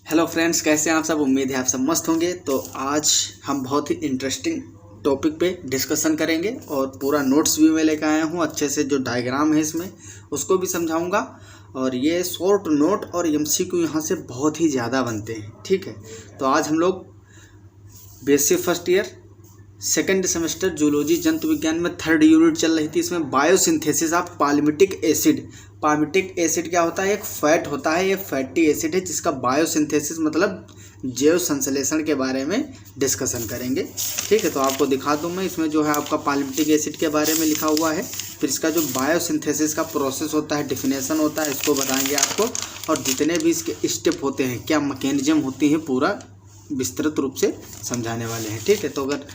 Hello friends, कैसे हैं आप सब। उम्मीद है आप सब मस्त होंगे। तो आज हम बहुत ही इंटरेस्टिंग टॉपिक पे डिस्कशन करेंगे और पूरा नोट्स भी मैं लेकर आया हूँ। अच्छे से जो डायग्राम है इसमें उसको भी समझाऊंगा। और ये शॉर्ट नोट और एमसीक्यू यहाँ से बहुत ही ज़्यादा बनते हैं। ठीक है, तो आज हम लोग BSc first year second semester zoology जंतु विज्ञान में थर्ड यूनिट चल रही थी। इसमें biosynthesis of palmitic acid. Palmitic acid क्या होता है? एक फैट होता है, ये फैटी एसिड है जिसका बायोसिंथेसिस मतलब जैव संश्लेषण के बारे में डिस्कशन करेंगे। ठीक है, तो आपको दिखा दूं मैं। इसमें जो है आपका पाल्मिटिक एसिड के बारे में लिखा हुआ है, फिर इसका जो बायोसिंथेसिस का प्रोसेस होता है, डिफिनेशन होता है, इसको बताएंगे आपको। और जितने भी इसके स्टेप होते हैं, क्या मैकेनिज्म होती है, पूरा विस्तृत रूप से समझाने वाले हैं। ठीक है, तो अगर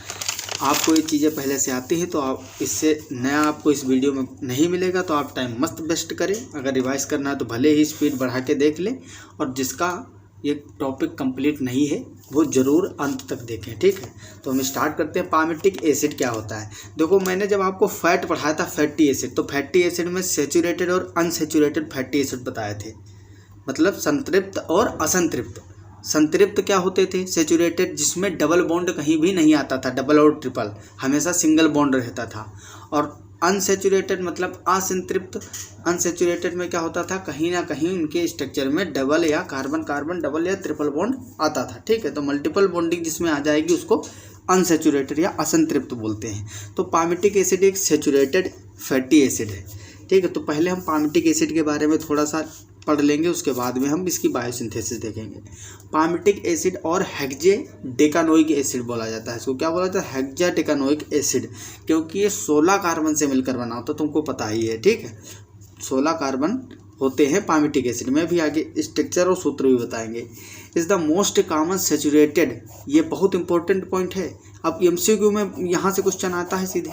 आपको ये चीज़ें पहले से आती हैं तो आप इससे नया आपको इस वीडियो में नहीं मिलेगा, तो आप टाइम मस्त वेस्ट करें। अगर रिवाइज करना है तो भले ही स्पीड बढ़ा के देख लें, और जिसका ये टॉपिक कंप्लीट नहीं है वो ज़रूर अंत तक देखें। ठीक है, तो हम स्टार्ट करते हैं। पाल्मिटिक एसिड क्या होता है? देखो, मैंने जब आपको फैट पढ़ाया था, फैटी एसिड, तो फैटी एसिड में सेचुरेटेड और अनसेचुरेटेड फैटी एसिड बताए थे, मतलब संतृप्त और असंतृप्त। संतृप्त क्या होते थे? सेचुरेटेड, जिसमें डबल बॉन्ड कहीं भी नहीं आता था, डबल और ट्रिपल, हमेशा सिंगल बॉन्ड रहता था। और अनसेचुरेटेड मतलब असंतृप्त। अनसेचुरेटेड में क्या होता था? कहीं ना कहीं उनके स्ट्रक्चर में डबल या कार्बन कार्बन डबल या ट्रिपल बॉन्ड आता था। ठीक है, तो मल्टीपल बॉन्डिंग जिसमें आ जाएगी उसको अनसेचुरेटेड या असंतृप्त बोलते हैं। तो पाल्मिटिक एसिड एक सेचुरेटेड फैटी एसिड है। ठीक है, तो पहले हम पाल्मिटिक एसिड के बारे में थोड़ा सा पढ़ लेंगे, उसके बाद में हम इसकी बायोसिंथेसिस देखेंगे। पाल्मिटिक एसिड और हेक्साडेकानोइक एसिड बोला जाता है। इसको क्या बोला जाता है? हेक्साडेकानोइक एसिड, क्योंकि ये 16 कार्बन से मिलकर बना होता है, तुमको पता ही है। ठीक है, 16 कार्बन होते हैं पाल्मिटिक एसिड में। भी आगे स्ट्रक्चर और सूत्र भी बताएंगे। Is the most common saturated, ये बहुत इंपॉर्टेंट पॉइंट है। अब एमसीक्यू में यहाँ से क्वेश्चन आता है सीधे।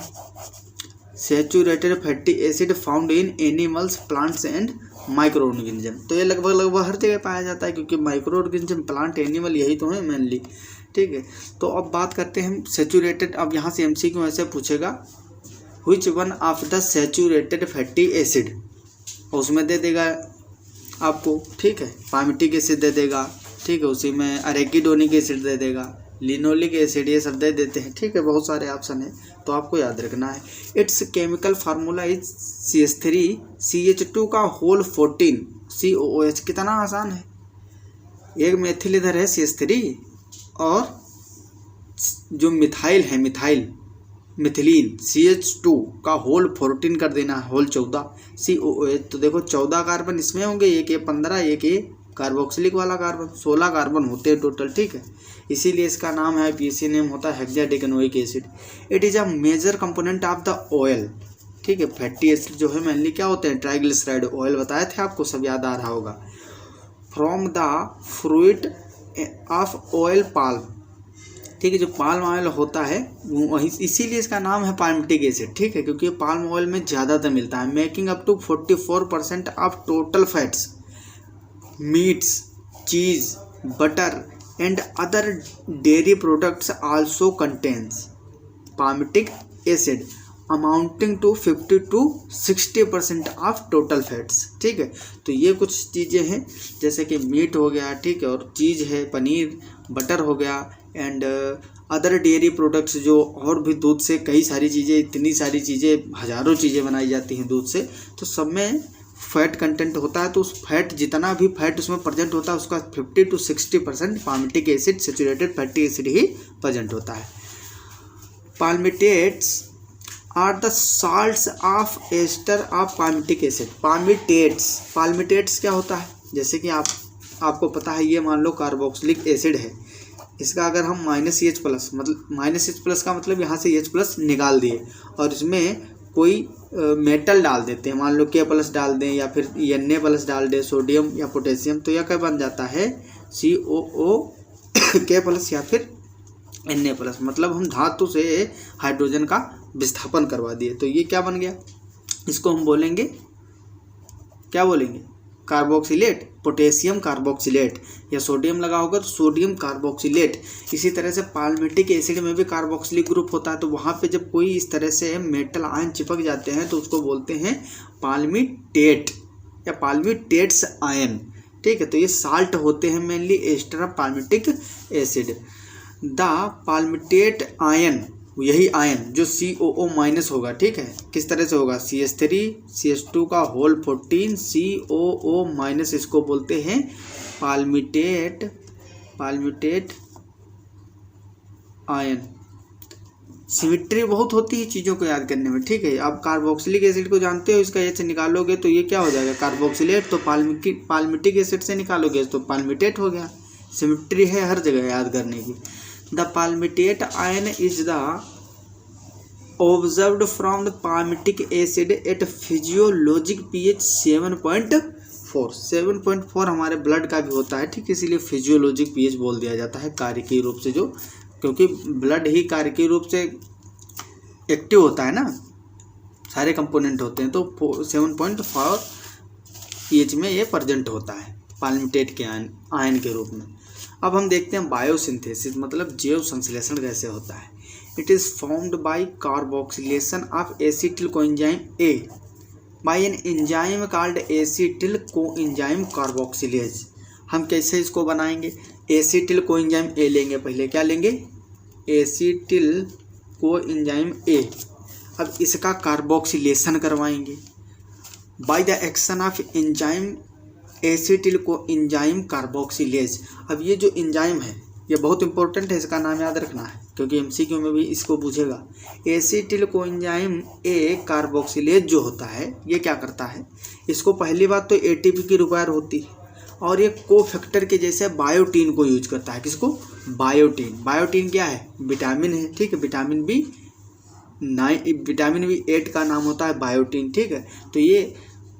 Saturated fatty acid found in animals, plants and micro organism. तो ये लगभग हर जगह पाया जाता है, क्योंकि माइक्रो ऑर्गेनिज्म, प्लांट, एनिमल यही तो है मेनली। ठीक है, तो अब बात करते हैं हम सेचुरेटेड। अब यहाँ से एमसीक्यू ऐसे पूछेगा, which one of the saturated fatty acid, और उसमें दे देगा आपको। ठीक है, पाल्मिटिक एसिड दे देगा। ठीक है, उसी में अरेकिडोनिक एसिड दे देगा, लिनोलिक एसिड, ये सब दे देते हैं। ठीक है, बहुत सारे ऑप्शन है, तो आपको याद रखना है। It's chemical formula is CH3CH2 का होल 14 COOH। कितना आसान है। एक मेथिल इधर है CH3, और जो मिथाइल है, मिथिलीन CH2 का होल 14 कर देना, होल 14 COOH। तो देखो 14 कार्बन इसमें होंगे, एक ये 15, एक ये कार्बोक्सिलिक वाला कार्बन, 16 कार्बन होते हैं टोटल। ठीक है, इसीलिए इसका नाम है, पीसी नेम होता है hexadecanoic acid. It is a major component of the oil. ठीक है, फैटी एसिड जो है मेनली क्या होते हैं? ट्राइग्लिसराइड ऑयल बताए थे आपको, सब याद आ रहा होगा। From the fruit of oil palm. ठीक है, जो पाल्म ऑयल होता है वही, इसीलिए इसका नाम है पाल्मिटिक एसिड। ठीक है, क्योंकि पाल्म ऑयल में ज़्यादातर मिलता है। Making up to 44% of total fats, meats, cheese, butter and other dairy products also contains palmitic acid amounting to 50 to 60% of total fats. ठीक है, तो ये कुछ चीज़ें हैं, जैसे कि मीट हो गया, ठीक है, और चीज़ है, पनीर, बटर हो गया, एंड अदर डेयरी प्रोडक्ट्स, जो और भी दूध से कई सारी चीज़ें, इतनी सारी चीज़ें, हज़ारों चीज़ें बनाई जाती हैं दूध से, तो सब में फैट कंटेंट होता है। तो उस फैट, जितना भी फैट उसमें प्रेजेंट होता है, उसका 50 to 60% palmitic acid, saturated fatty acid ही प्रेजेंट होता है। Palmitates are the salts of ester of palmitic acid. Palmitates क्या होता है? जैसे कि आपको पता है, ये मान लो कार्बोक्सिलिक एसिड है, इसका अगर हम -H+, मतलब -H+ का मतलब यहाँ से H+ निकाल दिए, और इसमें कोई मेटल डाल देते हैं, मान लो K+ डाल दें, या फिर Na+ डाल दें, सोडियम या पोटेशियम, तो यह क्या बन जाता है? COOK+ या फिर Na+, मतलब हम धातु से हाइड्रोजन का विस्थापन करवा दिए, तो ये क्या बन गया? इसको हम बोलेंगे, क्या बोलेंगे? कार्बोक्सिलेट, पोटेशियम कार्बोक्सिलेट, या सोडियम लगा होगा तो सोडियम कार्बोक्सिलेट। इसी तरह से पाल्मिटिक एसिड में भी कार्बोक्सिलिक ग्रुप होता है, तो वहाँ पे जब कोई इस तरह से मेटल आयन चिपक जाते हैं तो उसको बोलते हैं पाल्मिटेट या पाल्मिटेट्स आयन। ठीक है। तो ये साल्ट होते हैं mainly ester of palmitic acid. The palmitate ion, यही आयन जो COO माइनस होगा, ठीक है, किस तरह से होगा, CH3 CH2 का होल 14 COO माइनस, इसको बोलते हैं पाल्मिटेट आयन। सिमिट्री बहुत होती है चीज़ों को याद करने में, ठीक है। आप कार्बोक्सिलिक एसिड को जानते हो, इसका H निकालोगे तो ये क्या हो जाएगा, कार्बोक्सिलेट। तो पाल्मिटिक एसिड से निकालोगे तो पाल्मिटेट हो गया। सिमिट्री है हर जगह याद करने की। The palmitate ion is the observed from the palmitic acid at physiologic pH 7.4। 7.4 हमारे ब्लड का भी होता है, ठीक, इसीलिए फिजियोलॉजिक pH बोल दिया जाता है कार्यकीय रूप से, जो क्योंकि ब्लड ही कार्यकीय रूप से एक्टिव होता है ना, सारे कंपोनेंट होते हैं। तो 7.4 pH में ये प्रेजेंट होता है पाल्मिटेट के आयन के रूप में। अब हम देखते हैं बायोसिंथेसिस, मतलब जैव संश्लेषण कैसे होता है। It is formed by carboxylation of acetyl coenzyme A by an enzyme called acetyl coenzyme carboxylase. हम कैसे इसको बनाएंगे, एसिटिल कोएंजाइम A लेंगे, पहले क्या लेंगे, एसिटिल कोएंजाइम A। अब इसका कार्बोक्सिलेशन करवाएंगे bye the action of enzyme acetyl coenzyme carboxylase. अब ये जो एंजाइम है ये बहुत इंपॉर्टेंट है, इसका नाम याद रखना है क्योंकि MCQ में भी इसको पूछेगा। एसिटिल कोएंजाइम A कार्बोक्सिलेज जो होता है ये क्या करता है, इसको पहली बात तो ATP की रिक्वायर होती है और ये कोफैक्टर के जैसे बायोटीन को यूज करता है। किसको, बायोटीन। बायोटीन क्या है, विटामिन है, ठीक है, विटामिन B8 का नाम होता है बायोटीन, ठीक है। तो ये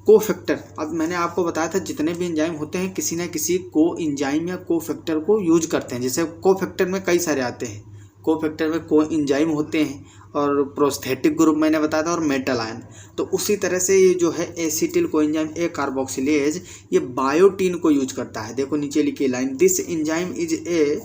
कोफैक्टर, अब मैंने आपको बताया था जितने भी एंजाइम होते हैं किसी न किसी को एंजाइम या कोफैक्टर को यूज करते हैं। जैसे कोफैक्टर में कई सारे आते हैं, कोफैक्टर में को एंजाइम होते हैं और प्रोस्थेटिक ग्रुप मैंने बताया था और मेटल आयन। तो उसी तरह से ये जो है एसिटिल कोएंजाइम A कार्बोक्सिलेज ये बायोटीन को यूज करता है। देखो नीचे लिखी line, this enzyme is a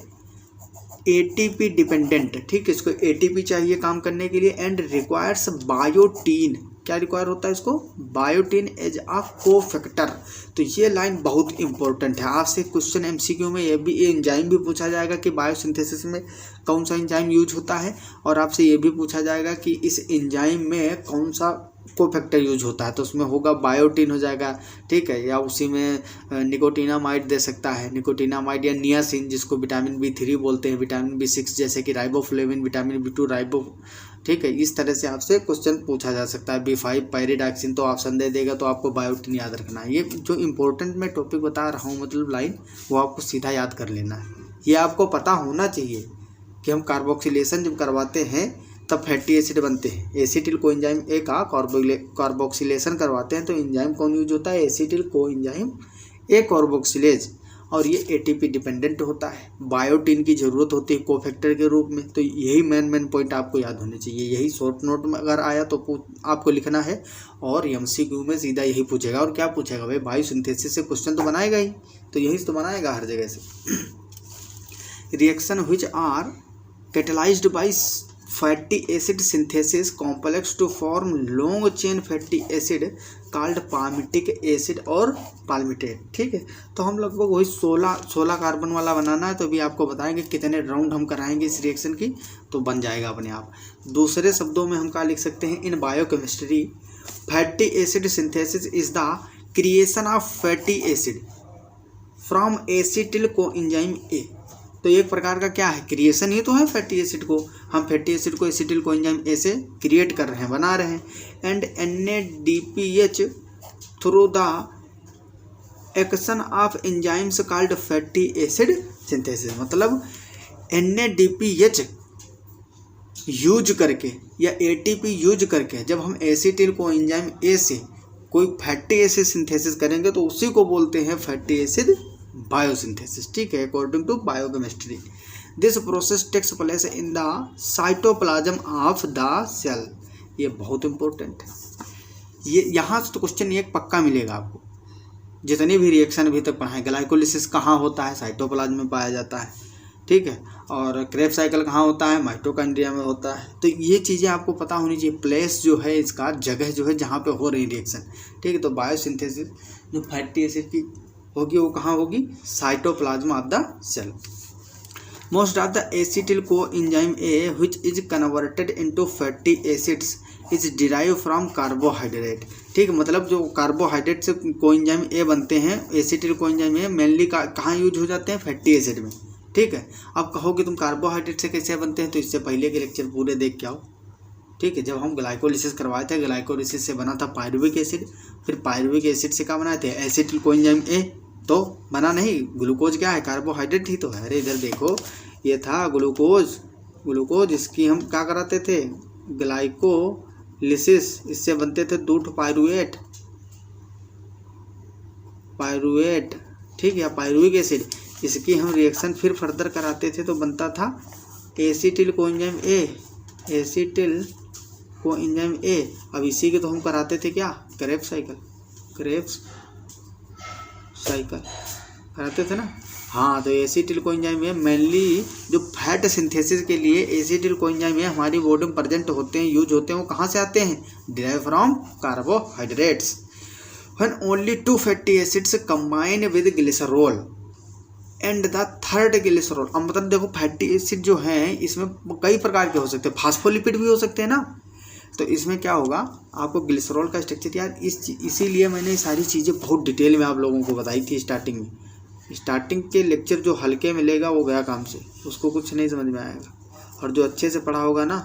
ATP dependent, ठीक है, इसको ATP चाहिए काम करने के लिए एंड रिक्वायर्स बायोटीन। क्या रिक्वायर होता है इसको, बायोटीन एज अ कोफैक्टर। तो ये लाइन बहुत इंपॉर्टेंट है, आपसे क्वेश्चन MCQ में ये एंजाइम भी पूछा जाएगा कि बायोसिंथेसिस में कौन सा एंजाइम यूज होता है, और आपसे ये भी पूछा जाएगा कि इस एंजाइम में कौन सा कोफैक्टर यूज होता है। तो उसमें होगा बायोटीन हो जाएगा, ठीक है, या उसी में निकोटिनामाइड दे सकता है, निकोटिनामाइड या नियासिन जिसको विटामिन B3 बोलते हैं, विटामिन B6 जैसे कि राइबोफ्लेविन, विटामिन B2 राइबो, ठीक है। इस तरह से आपसे क्वेश्चन पूछा जा सकता है। B5 पायरिडॉक्सिन, तो ऑप्शन दे देगा, तो आपको बायोटीन याद रखना है। ये जो इंपॉर्टेंट मैं टॉपिक बता रहा हूँ मतलब लाइन, वो आपको सीधा याद कर लेना है। ये आपको पता होना चाहिए कि हम कार्बोक्सिलेशन जब करवाते हैं तब फैटी एसिड बनते हैं। एसिटिल कोएंजाइम A का कार्बोक्सिलेशन करवाते हैं तो एंजाइम कौन यूज होता है, एसिटिल कोएंजाइम A कार्बोक्सिलेज, और ये ATP डिपेंडेंट होता है। बायोटीन की ज़रूरत होती है कोफैक्टर के रूप में। तो यही मेन पॉइंट आपको याद होने चाहिए। यही शॉर्ट नोट में अगर आया तो आपको लिखना है, और MCQ में सीधा यही पूछेगा। और क्या पूछेगा भाई, बायोसिंथेसिस से क्वेश्चन तो बनाएगा ही, तो यही तो बनाएगा हर जगह से। Reaction which are catalysed by fatty acid synthesis complex to form long chain fatty acid called palmitic acid और पाल्मिटेट, ठीक है। तो हम लगभग वही 16 कार्बन वाला बनाना है, तो अभी आपको बताएंगे कितने राउंड हम कराएंगे इस रिएक्शन की, तो बन जाएगा अपने आप। दूसरे शब्दों में हम क्या लिख सकते हैं, इन biochemistry fatty acid synthesis is the creation of fatty acid from acetyl coenzyme A। तो एक प्रकार का क्या है, क्रिएशन ही तो है फैटी एसिड को। हम फैटी एसिड को एसिटिल कोएंजाइम A से क्रिएट कर रहे हैं, बना रहे हैं। And NADPH through the action of enzymes called fatty acid synthesis. मतलब NADPH यूज करके या ATP यूज करके जब हम एसिटिल कोएंजाइम A से कोई फैटी एसिड सिंथेसिस करेंगे तो उसी को बोलते हैं फैटी एसिड बायोसिंथेसिस, ठीक है, according to biochemistry. This process takes place in the cytoplasm of the cell. ये बहुत इंपॉर्टेंट है, ये यहाँ से तो क्वेश्चन एक पक्का मिलेगा आपको। जितनी भी रिएक्शन अभी तक पढ़ाएं, ग्लाइकोलिसिस कहाँ होता है, साइटोप्लाज्म में पाया जाता है, ठीक है, और क्रेब्स साइकिल कहाँ होता है, माइटोकॉन्ड्रिया में होता है। तो ये चीज़ें आपको पता होनी चाहिए, प्लेस जो है इसका, जगह जो है जहाँ पे हो रही रिएक्शन, ठीक है। तो बायोसिंथेसिस जो फैटी एसिड की होगी वो कहाँ होगी, cytoplasm of the cell. Most of the acetyl coenzyme A which is converted into fatty acids is derive from carbohydrate. ठीक है, मतलब जो कार्बोहाइड्रेट से कोएंजाइम ए बनते हैं, एसिटिल कोएंजाइम ए मेनली कहाँ यूज हो जाते हैं, फैटी एसिड में। ठीक है, अब कहोगे तुम कार्बोहाइड्रेट से कैसे बनते हैं, तो इससे पहले के लेक्चर पूरे देख के आओ। ठीक है, जब हम ग्लाइकोलिसिस करवाए थे, ग्लाइकोलिसिस से बना था पायरुविक एसिड, फिर पायरुविक एसिड से क्या बनाए थे, एसिटिल कोएंजाइम ए। तो बना नहीं, ग्लूकोज क्या है, कार्बोहाइड्रेट ही तो है। अरे इधर देखो, ये था ग्लूकोज, इसकी हम क्या कराते थे, ग्लाइकोलिसिस, इससे बनते थे 2 पायरुवेट। ठीक है, या पायरुविक एसिड, इसकी हम रिएक्शन फिर फर्दर कराते थे तो बनता था एसिटिल कोएंजाइम ए। अब इसी के तो हम कराते थे क्या, क्रेब्स साइकिल कराते थे ना। हाँ, तो एसिटिल कोएंजाइम ए मेनली जो फैट सिंथेसिस के लिए एसिटिल कोएंजाइम ए हमारी बॉडी में प्रेजेंट होते हैं, यूज होते हैं, वो कहाँ से आते हैं, derive from carbohydrates. When only 2 fatty acids combine with glycerol and the third glycerol. अब मतलब देखो, फैटी एसिड जो हैं इसमें कई प्रकार के हो सकते हैं, फास्फोलिपिड भी हो सकते हैं ना। तो इसमें क्या होगा, आपको ग्लिसरॉल का स्ट्रक्चर यार इसीलिए मैंने सारी चीज़ें बहुत डिटेल में आप लोगों को बताई थी स्टार्टिंग में। स्टार्टिंग के लेक्चर जो हल्के मिलेगा वो गया काम से, उसको कुछ नहीं समझ में आएगा। और जो अच्छे से पढ़ा होगा ना,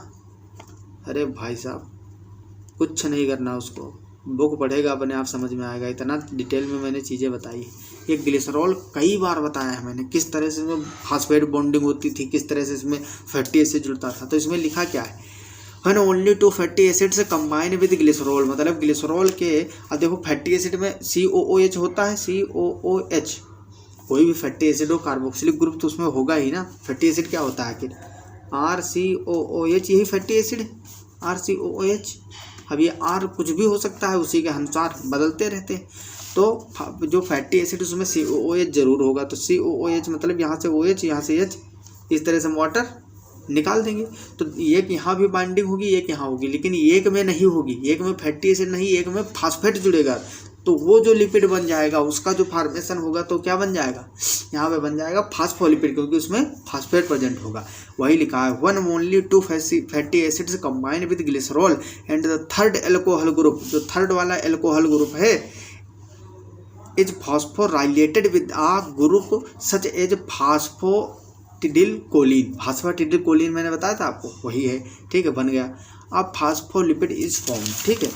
अरे भाई साहब कुछ नहीं करना, उसको बुक पढ़ेगा अपने आप समझ में आएगा। इतना डिटेल में मैंने चीज़ें बताई। ये ग्लिसरॉल कई बार बताया है मैंने, किस तरह से इसमें फास्फेट बॉन्डिंग होती थी, किस तरह से इसमें फैटी एसिड जुड़ता था। तो इसमें लिखा क्या है, when only 2 fatty acids combine with glycerol, मतलब ग्लिसरॉल के, अब देखो फैटी एसिड में COOH होता है, COOH। कोई भी फैटी एसिड हो, कार्बोक्सिलिक ग्रुप तो उसमें होगा ही ना। फैटी एसिड क्या होता है आखिर, RCOOH, यही फैटी एसिड है, RCOOH। अब ये R कुछ भी हो सकता है, उसी के अनुसार बदलते रहते हैं। तो जो फैटी एसिड उसमें COOH जरूर होगा। तो COOH मतलब यहाँ से OH, यहाँ से H, इस तरह से हम वाटर निकाल देंगे। तो एक यहाँ भी बाइंडिंग होगी, एक यहाँ होगी, लेकिन एक में नहीं होगी, एक में फैटी एसिड नहीं, एक में फास्फेट जुड़ेगा। तो वो जो लिपिड बन जाएगा उसका जो फॉर्मेशन होगा तो क्या बन जाएगा, यहाँ पे बन जाएगा फास्फोलिपिड, क्योंकि उसमें फास्फेट प्रेजेंट होगा। वही लिखा है, one only 2 fatty acids combine with glycerol and the third alcohol group, जो थर्ड वाला एल्कोहल ग्रुप है, is phosphorylated with a group such as phosphatidylcholine. Phosphatidylcholine मैंने बताया था आपको, वही है। ठीक है, बन गया। अब फास्फोलिपिड इज फॉर्म। ठीक है,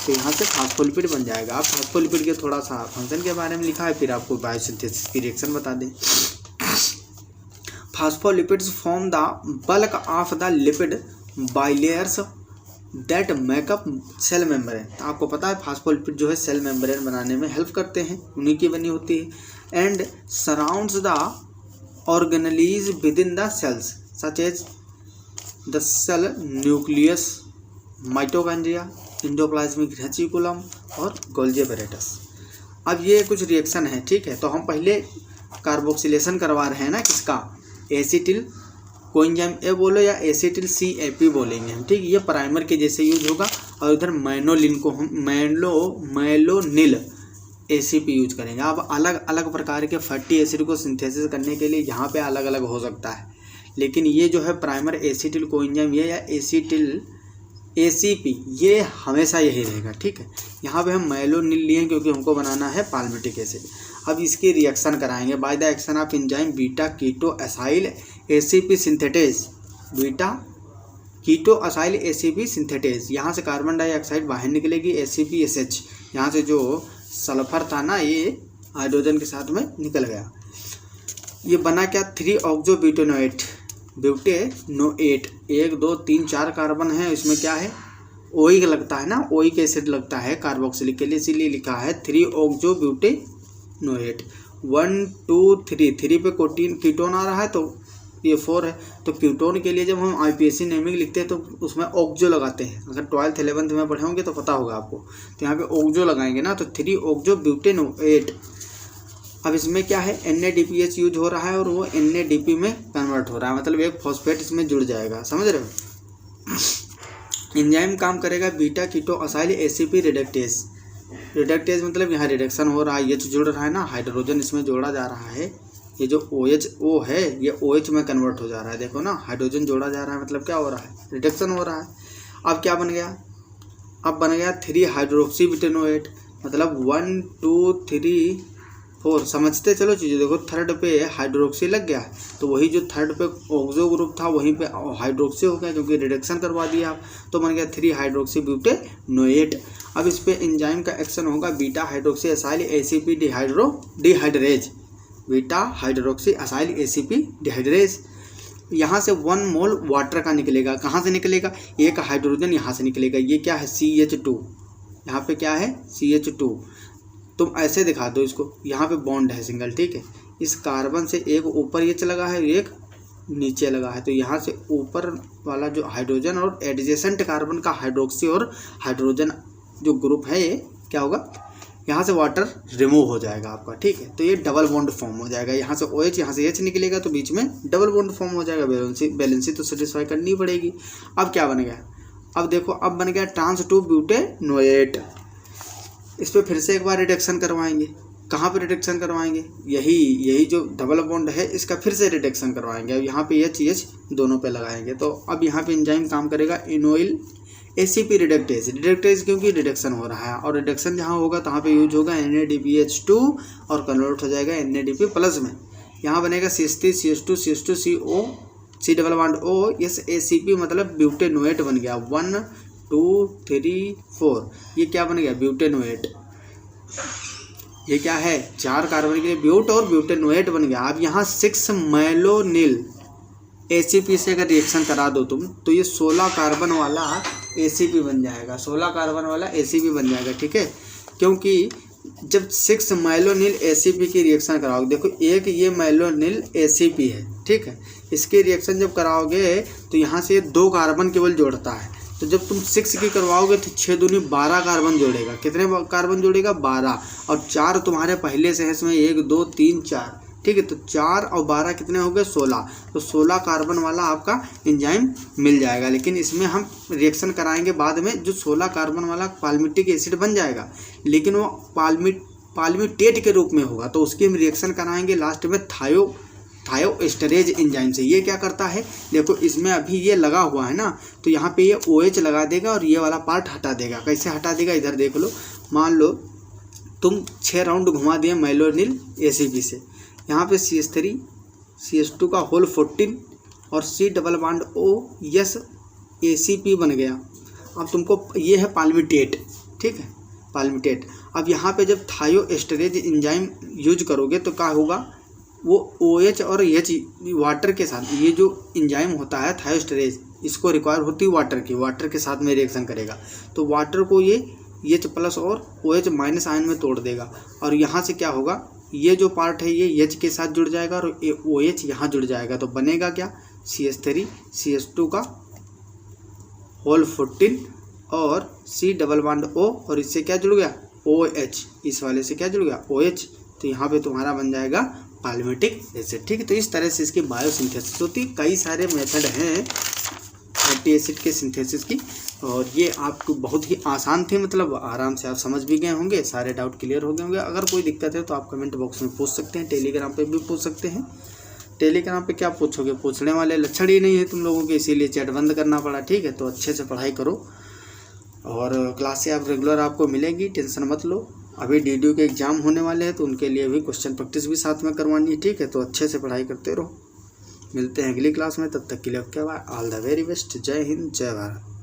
तो यहाँ से फास्फोलिपिड बन जाएगा। अब फास्फोलिपिड के थोड़ा सा फंक्शन के बारे में लिखा है, फिर आपको बायोसिंथेसिस की रिएक्शन बता दें। Phospholipids form the bulk of the lipid bilayers that make up cell membrane. तो आपको पता है फास्फोलिपिड जो है सेल मेम्ब्रेन बनाने में हेल्प करते हैं, उन्हीं की बनी होती है। And surrounds the organelles within the cells such as the cell nucleus, mitochondria, endoplasmic reticulum और गोल्गी एपैरेटस। अब ये कुछ रिएक्शन है। ठीक है, तो हम पहले कार्बोक्सिलेशन करवा रहे हैं ना, किसका, एसिटिल कोएंजाइम ए बोलो या एसिटिल CAP बोलेंगे हम। ठीक है, ये प्राइमर के जैसे यूज होगा। और इधर मैनोलिन को हम मैलोनिल ACP यूज करेंगे। अब अलग अलग प्रकार के फैटी एसिड को सिंथेसिस करने के लिए यहाँ पे अलग अलग हो सकता है, लेकिन ये जो है प्राइमर एसिटिल कोएंजाइम ये या एसिटिल ACP, ये हमेशा यही रहेगा। ठीक है, यहाँ पे हम मैलोनिल लिए क्योंकि हमको बनाना है पाल्मिटिक एसिड। अब इसकी रिएक्शन कराएंगे by the action of enzyme beta keto acyl ACP synthetase, beta keto acyl ACP synthetase. यहाँ से कार्बन डाइऑक्साइड बाहर निकलेगी, ACPSH, यहाँ से जो सल्फर था ना ये हाइड्रोजन के साथ में निकल गया। ये बना क्या, 3 ऑक्सोब्यूटेनोएट, ब्यूटेनोएट, 1 2 3 4 कार्बन है, इसमें क्या है, ओइक लगता है ना, ओइक एसिड लगता है कार्बोक्सिलिक के लिए, इसीलिए लिखा है 3 ऑक्सोब्यूटेनोएट। 1 2 3, 3 पे कीटोन आ रहा है तो ये 4 है। तो कीटोन के लिए जब हम IPAC नेमिंग लिखते हैं तो उसमें ऑक्सो लगाते हैं। अगर 12th 11th में पढ़े होंगे तो पता होगा आपको। तो यहाँ पे ऑक्सो लगाएंगे ना, तो 3 ऑक्सोब्यूटेनोएट। अब इसमें क्या है, NADPH यूज हो रहा है और वो NADP में कन्वर्ट हो रहा है, मतलब एक फॉस्फेट इसमें जुड़ जाएगा, समझ रहे हो। एंजाइम काम करेगा beta keto acyl ACP reductase. Reductase मतलब यहाँ रिडक्शन हो रहा है, H जुड़ रहा है ना, हाइड्रोजन इसमें जोड़ा जा रहा है, ये जो OH है ये OH में कन्वर्ट हो जा रहा है, देखो ना हाइड्रोजन जोड़ा जा रहा है, मतलब क्या हो रहा है, रिडक्शन हो रहा है। अब क्या बन गया, अब बन गया 3 हाइड्रोक्सी ब्यूटेनोएट, मतलब 1 2 3 4, समझते चलो चीज़ें। देखो थर्ड पे हाइड्रोक्सी लग गया है, तो वही जो थर्ड पे ऑक्सो ग्रुप था वहीं पे हाइड्रोक्सी हो गया, क्योंकि रिडक्शन करवा दिया आप, तो बन गया 3 हाइड्रोक्सी ब्यूटेनोएट। अब इस पे एंजाइम का एक्शन होगा beta hydroxy acyl ACP dehydrase, beta hydroxy acyl ACP dehydrase. यहाँ से 1 मोल वाटर का निकलेगा, कहाँ से निकलेगा, एक हाइड्रोजन यहाँ से निकलेगा, ये क्या है CH2, यहाँ पे क्या है CH2। तुम ऐसे दिखा दो इसको, यहाँ पे बॉन्ड है सिंगल, ठीक है, इस कार्बन से एक ऊपर H लगा है, एक नीचे लगा है, तो यहाँ से ऊपर वाला जो हाइड्रोजन और एडजेसेंट कार्बन का हाइड्रोक्सी और हाइड्रोजन जो ग्रुप है ये क्या होगा, यहाँ से वाटर रिमूव हो जाएगा आपका, ठीक है, तो ये डबल बॉन्ड फॉर्म हो जाएगा, यहाँ से OH यहाँ से H निकलेगा, तो बीच में डबल बॉन्ड फॉर्म हो जाएगा, बैलेंसी तो सेटिस्फाई करनी पड़ेगी। अब क्या बन गया, अब देखो अब बन गया ट्रांस 2 ब्यूटेनोएट। इस पर फिर से एक बार रिडक्शन करवाएंगे, कहाँ पे रिडक्शन करवाएंगे, यही जो डबल बॉन्ड है इसका फिर से रिडक्शन करवाएंगे। अब यहाँ पे H दोनों पे लगाएंगे, तो अब यहाँ पे एंजाइम काम करेगा इनोइल ACP रिडक्टेज क्योंकि रिडक्शन हो रहा है, और रिडक्शन जहाँ होगा तहाँ पे यूज होगा NADPH2 और कन्वर्ट हो जाएगा NADP प्लस में, यहाँ बनेगा CH3 CH2 CH2 CO C double bond O, इस ACP मतलब ब्यूटेनोएट बन गया, 1 2 3 4, ये क्या बन गया ब्यूटेनोएट, ये क्या है 4 कार्बन के लिए ब्यूट और ब्यूटेनोएट बन गया। अब यहाँ 6 मेलोनिल ACP से अगर रिएक्शन करा दो तुम, तो ये 16 कार्बन वाला ACP बन जाएगा, 16 कार्बन वाला ACP बन जाएगा, ठीक है, क्योंकि जब 6 मेलोनिल ACP की रिएक्शन कराओगे, देखो एक ये मेलोनिल ACP है, ठीक है, इसकी रिएक्शन जब कराओगे तो यहाँ से 2 कार्बन केवल जोड़ता है, तो जब तुम 6 की करवाओगे तो 6 दूनी 12 कार्बन जोड़ेगा, कितने कार्बन जोड़ेगा 12, और 4 तुम्हारे पहले से है इसमें 1 2 3 4, ठीक है, तो 4 और 12 कितने हो गए 16, तो 16 कार्बन वाला आपका एंजाइम मिल जाएगा। लेकिन इसमें हम रिएक्शन कराएंगे बाद में, जो 16 कार्बन वाला पाल्मिटिक एसिड बन जाएगा, लेकिन वो पाल्मिटेट के रूप में होगा, तो उसकी हम रिएक्शन कराएंगे लास्ट में थायोएस्टरेज एंजाइम से। ये क्या करता है, देखो इसमें अभी ये लगा हुआ है ना, तो यहाँ पे ये OH लगा देगा और ये वाला पार्ट हटा देगा। कैसे हटा देगा, इधर देख लो, मान लो तुम 6 राउंड घुमा दिए मेलोनिल ACP से, यहाँ पे CH3 CH2 का होल 14 और C double bond O yes ACP बन गया। अब तुमको ये है पाल्मिटेट, ठीक है, पाल्मिटेट। अब यहाँ पे जब थायोएस्टरेज एंजाइम यूज करोगे तो क्या होगा, वो OH और H वाटर के साथ, ये जो एंजाइम होता है थायोएस्टरेज, इसको रिक्वायर होती है वाटर के साथ में रिएक्शन करेगा, तो वाटर को ये H प्लस और OH माइनस आयन में तोड़ देगा, और यहाँ से क्या होगा, ये जो पार्ट है ये H के साथ जुड़ जाएगा और OH यहाँ जुड़ जाएगा, तो बनेगा क्या CH3 CH2 का होल 14 और C डबल बॉन्ड O, और इससे क्या जुड़ गया OH, इस वाले से क्या जुड़ गया OH, तो यहाँ पे तुम्हारा बन जाएगा पाल्मिटिक एसिड, ठीक है। तो इस तरह से इसकी बायोसिंथेसिस होती है। कई सारे मेथड हैं फैटी एसिड के सिंथेसिस की, और ये आपको बहुत ही आसान थे, मतलब आराम से आप समझ भी गए होंगे, सारे डाउट क्लियर हो गए होंगे। अगर कोई दिक्कत है तो आप कमेंट बॉक्स में पूछ सकते हैं, टेलीग्राम पे भी पूछ सकते हैं। टेलीग्राम पे क्या पूछोगे, पूछने वाले लक्षण ही नहीं है तुम लोगों के, इसीलिए चैट बंद करना पड़ा, ठीक है। तो अच्छे से पढ़ाई करो, और क्लासें आप रेगुलर आपको मिलेगी, टेंशन मत लो। अभी DDU के एग्ज़ाम होने वाले हैं, तो उनके लिए भी क्वेश्चन प्रैक्टिस भी साथ में करवानी है, ठीक है। तो अच्छे से पढ़ाई करते रहो। मिलते हैं अगली क्लास में, तब तक के लिए okay bye, all the very best, जय हिंद जय भारत।